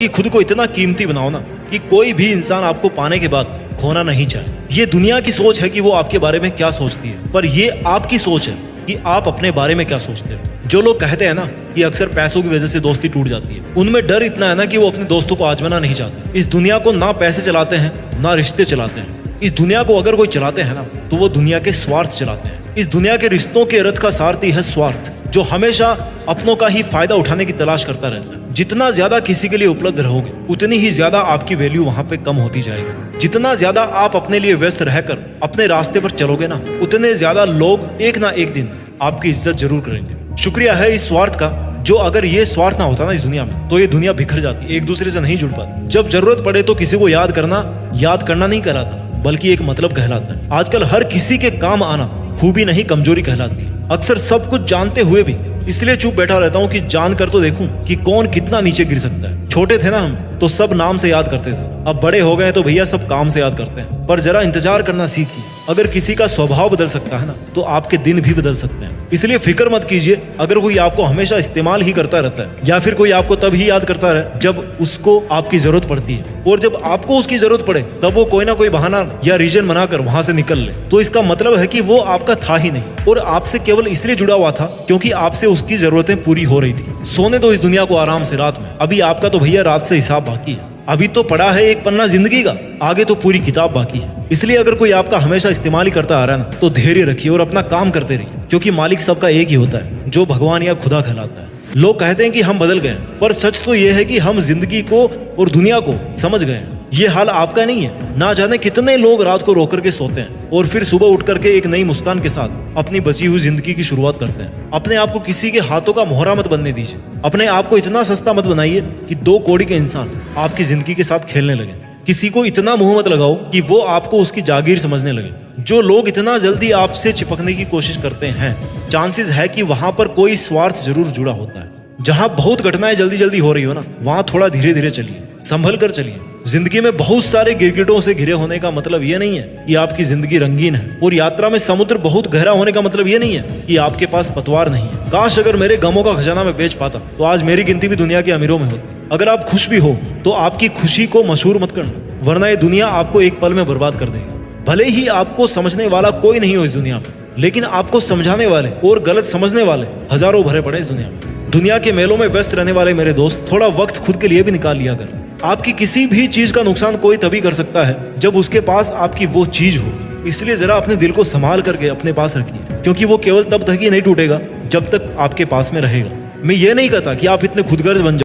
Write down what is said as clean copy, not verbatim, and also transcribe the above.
कि खुद को इतना कीमती बनाओ ना कि कोई भी इंसान आपको पाने के बाद खोना नहीं चाहे। ये दुनिया की सोच है कि वो आपके बारे में क्या सोचती है, पर ये आपकी सोच है कि आप अपने बारे में क्या सोचते हैं। जो लोग कहते हैं ना कि अक्सर पैसों की वजह से दोस्ती टूट जाती है, उनमें डर इतना है ना कि वो अपने दोस्तों को आजमाना नहीं चाहते। इस दुनिया को ना पैसे चलाते हैं ना रिश्ते चलाते हैं। इस दुनिया को अगर कोई चलाते हैं ना तो वो दुनिया के स्वार्थ चलाते हैं। इस दुनिया के रिश्तों के रथ का सारथी है स्वार्थ, जो हमेशा अपनों का ही फायदा उठाने की तलाश करता रहता है। जितना ज्यादा किसी के लिए उपलब्ध रहोगे उतनी ही ज्यादा आपकी वैल्यू वहां पे कम होती जाएगी। जितना ज्यादा आप अपने लिए व्यस्त रहकर अपने रास्ते पर चलोगे ना, उतने ज्यादा लोग एक ना एक दिन आपकी इज्जत जरूर करेंगे। शुक्रिया है इस स्वार्थ का, जो अगर ये स्वार्थ ना होता ना इस दुनिया में तो ये दुनिया बिखर जाती, एक दूसरे से नहीं जुड़ पाती। जब जरूरत पड़े तो किसी को याद करना नहीं कहलाता, बल्कि एक मतलब कहलाता है। आजकल हर किसी के काम आना खूबी नहीं कमजोरी कहलाती है। अक्सर सब कुछ जानते हुए भी इसलिए चुप बैठा रहता हूँ कि जान कर तो देखूं कि कौन कितना नीचे गिर सकता है। छोटे थे ना हम तो सब नाम से याद करते थे, अब बड़े हो गए तो भैया सब काम से याद करते हैं। पर जरा इंतजार करना सीखिए, अगर किसी का स्वभाव बदल सकता है ना तो आपके दिन भी बदल सकते हैं। इसलिए फिक्र मत कीजिए अगर कोई आपको हमेशा इस्तेमाल ही करता रहता है, या फिर कोई आपको तब ही याद करता रहे जब उसको आपकी जरूरत पड़ती है, और जब आपको उसकी जरूरत पड़े तब वो कोई ना कोई बहाना या रीजन बनाकर वहां से निकल ले, तो इसका मतलब है कि वो आपका था ही नहीं और आपसे केवल इसलिए जुड़ा हुआ था क्योंकि आपसे उसकी जरूरतें पूरी हो रही थी। सोने दो इस दुनिया को आराम से रात में, अभी आपका तो भैया रात से हिसाब बाकी है। अभी तो पड़ा है एक पन्ना जिंदगी का, आगे तो पूरी किताब बाकी है। इसलिए अगर कोई आपका हमेशा इस्तेमाल ही करता आ रहा है ना तो धैर्य रखिए और अपना काम करते रहिए, क्योंकि मालिक सबका एक ही होता है, जो भगवान या खुदा कहलाता है। लोग कहते हैं कि हम बदल गए, पर सच तो यह है कि हम जिंदगी को और दुनिया को समझ गए। ये हाल आपका नहीं है। ना जाने कितने लोग रात को रो करके सोते हैं और फिर सुबह उठ करके एक नई मुस्कान के साथ अपनी बची हुई जिंदगी की शुरुआत करते हैं। अपने आप को किसी के हाथों का मोहरा मत बनने दीजिए। अपने आप को इतना सस्ता मत बनाइए कि 2 कौड़ी के इंसान आपकी जिंदगी के साथ खेलने लगे। किसी को इतना मुंह मत लगाओ कि वो आपको उसकी जागीर समझने लगे। जो लोग इतना जल्दी आपसे चिपकने की कोशिश करते हैं, चांसेस है कि वहां पर कोई स्वार्थ जरूर जुड़ा होता है। जहां बहुत घटनाएं जल्दी जल्दी हो रही हो ना, वहां थोड़ा धीरे धीरे चलिए, संभल कर चलिए। जिंदगी में बहुत सारे गिरगिटों से घिरे होने का मतलब ये नहीं है कि आपकी जिंदगी रंगीन है, और यात्रा में समुद्र बहुत गहरा होने का मतलब ये नहीं है कि आपके पास पतवार नहीं है। काश अगर मेरे गमों का खजाना मैं बेच पाता तो आज मेरी गिनती भी दुनिया के अमीरों में होती। अगर आप खुश भी हो तो आपकी खुशी को मशहूर मत करना, वरना ये दुनिया आपको एक पल में बर्बाद कर देगी। भले ही आपको समझने वाला कोई नहीं हो इस दुनिया में, लेकिन आपको समझाने वाले और गलत समझने वाले हजारों भरे पड़े इस दुनिया में। दुनिया के मेलों में व्यस्त रहने वाले मेरे दोस्त, थोड़ा वक्त खुद के लिए भी निकाल लिया कर। आपकी किसी भी चीज का नुकसान कोई तभी कर सकता है जब उसके पास आपकी वो चीज हो। इसलिए जरा अपने दिल को संभाल करके अपने पास रखिए, क्योंकि वो केवल तब तक ही नहीं टूटेगा जब तक आपके पास में रहेगा। मैं ये नहीं कहता कि आप इतने खुदगर्ज बन जाओ